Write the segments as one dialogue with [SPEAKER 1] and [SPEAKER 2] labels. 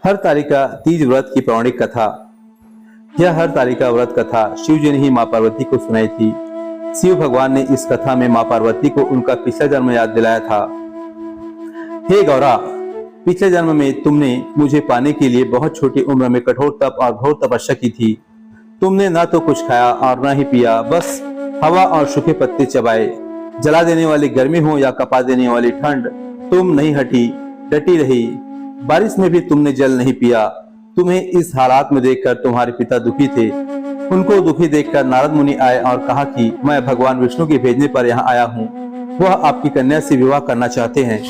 [SPEAKER 1] हरतालिका तीज व्रत की पौराणिक कथा। यह हरतालिका व्रत कथा शिव जी ने ही मां पार्वती को सुनाई थी। शिव भगवान ने इस कथा में मां पार्वती को उनका पिछला जन्म याद दिलाया था। हे गौरा, पिछले जन्म में तुमने मुझे पाने के लिए बहुत छोटी उम्र में कठोर तप और घोर तपस्या की थी। तुमने न तो कुछ खाया और न ही पिया, बस हवा और सूखे पत्ते चबाए। जला देने वाली गर्मी हो या कपा देने वाली ठंड, तुम नहीं हटी, डटी रही। बारिश में भी तुमने जल नहीं पिया। तुम्हें इस हालात में देखकर तुम्हारे पिता दुखी थे। उनको दुखी देखकर नारद मुनि आए और कहा कि मैं भगवान विष्णु के भेजने पर यहाँ आया हूँ। वह आपकी कन्या से विवाह करना चाहते हैं।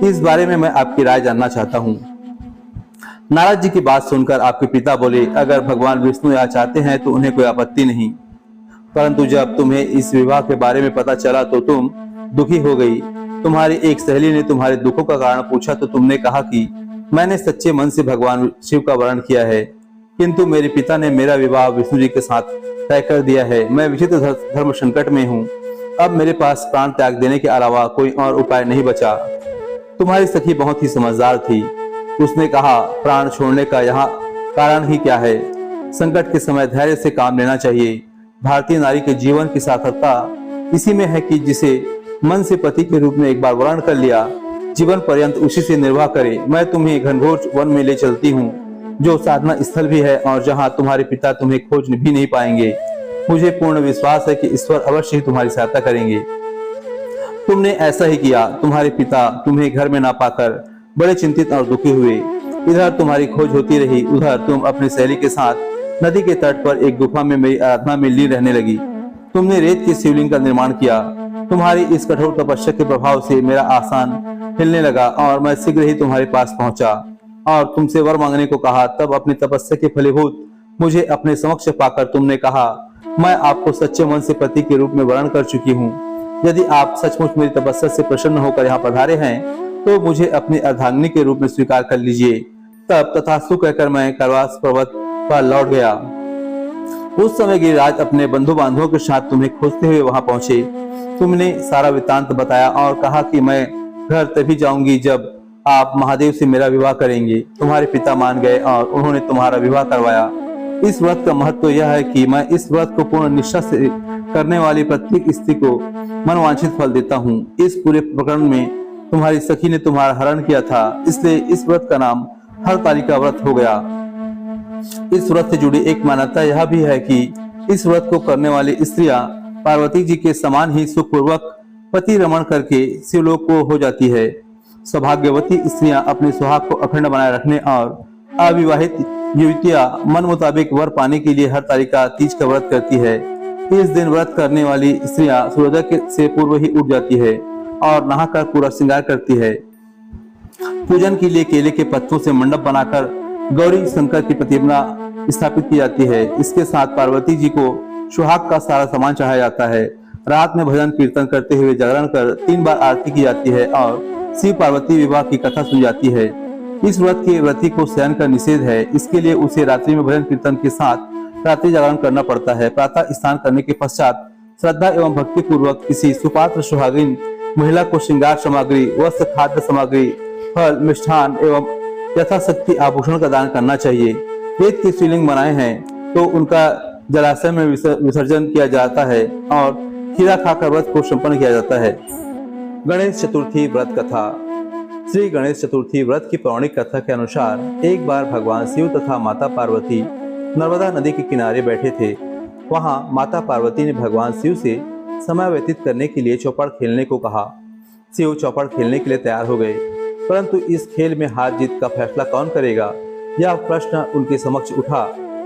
[SPEAKER 1] इस बारे में मैं आपकी राय जानना चाहता हूँ। नारद जी की बात सुनकर आपके पिता बोले, अगर भगवान विष्णु यहाँ चाहते हैं तो उन्हें कोई आपत्ति नहीं, परंतु जब तुम्हें इस विवाह के बारे में पता चला तो तुम दुखी हो गई। तुम्हारी एक सहेली ने तुम्हारे दुखों का कारण पूछा तो तुमने कहा कि मैंने सच्चे मन से भगवान शिव का वर्ण किया है, किंतु मेरे पिता ने मेरा विवाह विष्णु जी के साथ तय कर दिया है। मैं विचित्र धर्म संकट में हूँ। अब मेरे पास प्राण त्याग देने के अलावा कोई और उपाय नहीं बचा। तुम्हारी सखी बहुत ही समझदार थी। उसने कहा, प्राण छोड़ने का यहाँ कारण ही क्या है? संकट के समय धैर्य से काम लेना चाहिए। भारतीय नारी के जीवन की सार्थकता इसी में है कि जिसे मन से पति के रूप में एक बार वर्ण कर लिया, जीवन पर्यंत उसी से निर्वाह करे। मैं तुम्हें घनघोर वन में ले चलती हूँ, जो साधना स्थल भी है और जहाँ तुम्हारे पिता तुम्हें खोज भी नहीं पाएंगे। मुझे पूर्ण विश्वास है कि ईश्वर अवश्य ही तुम्हारी सहायता करेंगे। तुमने ऐसा ही किया। तुम्हारे पिता तुम्हें घर में ना पाकर बड़े चिंतित और दुखी हुए। इधर तुम्हारी खोज होती रही, उधर तुम अपनी सहेली के साथ नदी के तट पर एक गुफा में मेरी आराधना में लीन रहने लगी। तुमने रेत की शिवलिंग का निर्माण किया। तुम्हारी इस कठोर तपस्या के प्रभाव से मेरा आसान हिलने लगा और मैं शीघ्र ही तुम्हारे पास पहुंचा और तुमसे वर मांगने को कहा। तब अपनी तपस्या के फलीभूत मुझे अपने समक्ष पाकर तुमने कहा, मैं आपको सच्चे मन से पति के रूप में वर्ण कर चुकी हूँ। यदि आप सचमुच मेरी तपस्या से प्रसन्न होकर यहाँ पधारे हैं तो मुझे अपनी अर्धांगिनी के रूप में स्वीकार कर लीजिए। तब तथास्तु कहकर मैं कैलाश पर्वत पर लौट गया। उस समय गिरिराज अपने बंधु बांधवों के साथ तुम्हें खोजते हुए वहां पहुंचे। तुमने सारा वृत्तांत बताया और कहा कि मैं घर तभी जाऊंगी जब आप महादेव से मेरा विवाह करेंगे। तुम्हारे पिता मान गए और उन्होंने तुम्हारा विवाह करवाया। इस व्रत का महत्व यह है कि मैं इस व्रत को पूर्ण निष्ठा से करने वाली प्रत्येक स्त्री को मनवांछित फल देता हूँ। इस पूरे प्रकरण में तुम्हारी सखी ने तुम्हारा हरण किया था, इसलिए इस व्रत का नाम हरतालिका व्रत हो गया। इस व्रत से जुड़ी एक मान्यता यह भी है कि इस व्रत को करने वाली स्त्रियां पार्वती जी के समान ही सुखपूर्वक पति रमण करके शिवलोक को हो जाती है। सौभाग्यवती स्त्रियां अपने सुहाग को अखंड बनाए रखने और अविवाहित युवतियां मन मुताबिक वर पाने के लिए हरतालिका तीज का व्रत करती है। इस दिन व्रत करने वाली स्त्रियां सूर्योदय से पूर्व ही उठ जाती है और नहाकर पूरा श्रृंगार करती है। पूजन के लिए केले के पत्तों से मंडप बनाकर गौरी शंकर की प्रतिमा स्थापित की जाती है। इसके साथ पार्वती जी को सुहाग का सारा सामान चढ़ाया जाता है। रात में भजन कीर्तन करते हुए जागरण कर 3 बार आरती की जाती है और शिव पार्वती विवाह की कथा सुनी जाती है। इस व्रत के व्रती को शयन का निषेध है। इसके लिए उसे रात्रि में भजन कीर्तन के साथ रात्रि जागरण करना पड़ता है। प्रातः स्नान करने के पश्चात श्रद्धा एवं भक्ति पूर्वक किसी सुपात्र सुहागिन महिला को श्रृंगार सामग्री, वस्त्र, खाद्य सामग्री, फल, मिष्ठान एवं यथाशक्ति आभूषण का दान करना चाहिए। रेत के शिवलिंग बनाए हैं तो उनका जलाशय में विसर्जन किया जाता है और खीरा खाकर व्रत को संपन्न किया जाता है। गणेश चतुर्थी व्रत कथा। श्री गणेश चतुर्थी व्रत की पौराणिक कथा के अनुसार एक बार भगवान शिव तथा माता पार्वती नर्मदा नदी के किनारे बैठे थे। वहां माता पार्वती ने भगवान शिव से समय व्यतीत करने के लिए चौपड़ खेलने को कहा। शिव चौपड़ खेलने के लिए तैयार हो गए, परंतु इस खेल में हार जीत का फैसला कौन करेगा, यह प्रश्न उनके समक्ष उठा।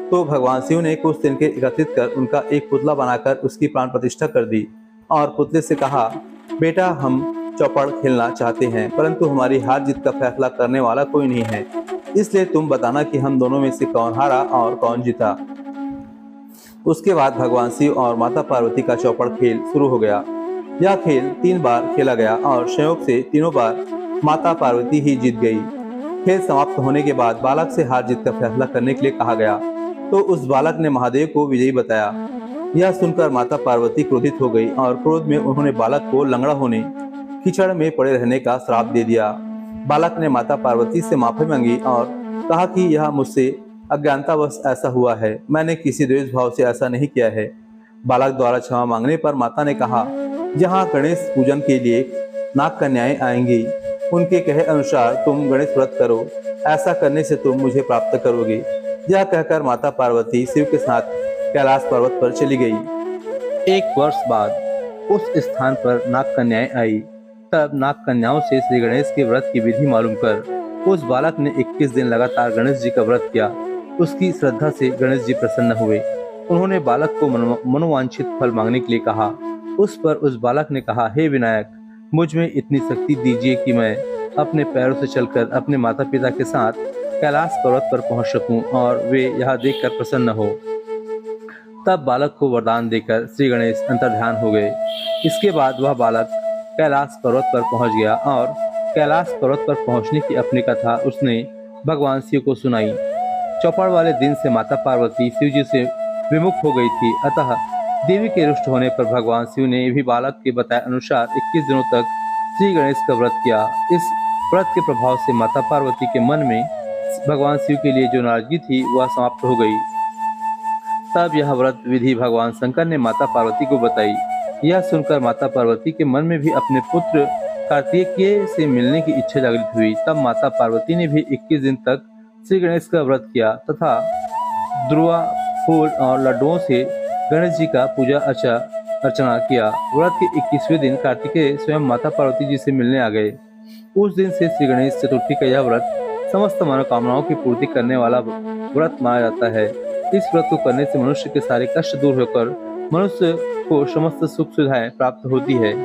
[SPEAKER 1] तो भगवान शिव ने कुछ तिनके एकत्रित कर उनका एक पुतला बनाकर उसकी प्राण प्रतिष्ठा कर दी और पुतले से कहा, बेटा, हम चौपड़ खेलना चाहते हैं, परंतु हमारी हार जीत का फैसला करने वाला कोई नहीं है, इसलिए तुम बताना कि हम दोनों में से कौन हारा और कौन जीता। उसके बाद भगवान शिव और माता पार्वती का चौपड़ खेल शुरू हो गया। यह खेल 3 बार खेला गया और संयोग से तीनों बार माता पार्वती ही जीत गई। खेल समाप्त होने के बाद बालक से हार जीत का फैसला करने के लिए कहा गया, तो उस बालक ने महादेव को विजयी बताया। यह सुनकर माता पार्वती क्रोधित हो गई और क्रोध में उन्होंने बालक को लंगड़ा होने, कीचड़ में पड़े रहने का श्राप दे दिया। बालक ने माता पार्वती से माफी मांगी और कहा कि यह मुझसे अज्ञानतावश ऐसा हुआ है, मैंने किसी द्वेष भाव से ऐसा नहीं किया है। बालक द्वारा क्षमा मांगने पर माता ने कहा, जहाँ गणेश पूजन के लिए नाग कन्याएं आएंगी, उनके कहे अनुसार तुम गणेश व्रत करो, ऐसा करने से तुम मुझे प्राप्त करोगे। यह कहकर माता पार्वती शिव के साथ कैलाश पर्वत पर चली गई। एक वर्ष बाद उस स्थान पर नाग कन्याएं आई। तब नाग कन्याओं से श्री गणेश के व्रत की विधि मालूम कर उस बालक ने 21 दिन लगातार गणेश जी का व्रत किया। उसकी श्रद्धा से गणेश जी प्रसन्न हुए। उन्होंने बालक को मनोवांछित फल मांगने के लिए कहा। उस पर उस बालक ने कहा, हे विनायक, मुझ में इतनी शक्ति दीजिए कि मैं अपने पैरों से चलकर अपने माता पिता के साथ कैलाश पर्वत पर पहुंच सकूं और वे यह देखकर प्रसन्न हो। तब बालक को वरदान देकर श्री गणेश अंतर्ध्यान हो गए। इसके बाद वह बालक कैलाश पर्वत पर पहुंच गया और कैलाश पर्वत पर पहुंचने की अपनी कथा उसने भगवान शिव को सुनाई। चौपड़ वाले दिन से माता पार्वती शिव जी से विमुख हो गई थी। अतः देवी के रुष्ट होने पर भगवान शिव ने भी बालक के बताए अनुसार 21 दिनों तक श्री गणेश का व्रत किया। इस व्रत के प्रभाव से माता पार्वती के मन में भगवान शिव के लिए जो नाराजगी थी वह समाप्त हो गई। तब यह व्रत विधि भगवान शंकर ने माता पार्वती को बताई। यह सुनकर माता पार्वती के मन में भी अपने पुत्र कार्तिकेय से मिलने की इच्छा जागृत हुई। तब माता पार्वती ने भी 21 दिन तक श्री गणेश का व्रत किया तथा द्रुआ, फूल और लड्डुओं से गणेश जी का पूजा अर्चना किया। व्रत के 21वें दिन कार्तिकेय स्वयं माता पार्वती जी से मिलने आ गए। उस दिन से श्री गणेश चतुर्थी का यह व्रत समस्त मनोकामनाओं की पूर्ति करने वाला व्रत माना जाता है। इस व्रत को करने से मनुष्य के सारे कष्ट दूर होकर मनुष्य को समस्त सुख सुविधाएं प्राप्त होती है।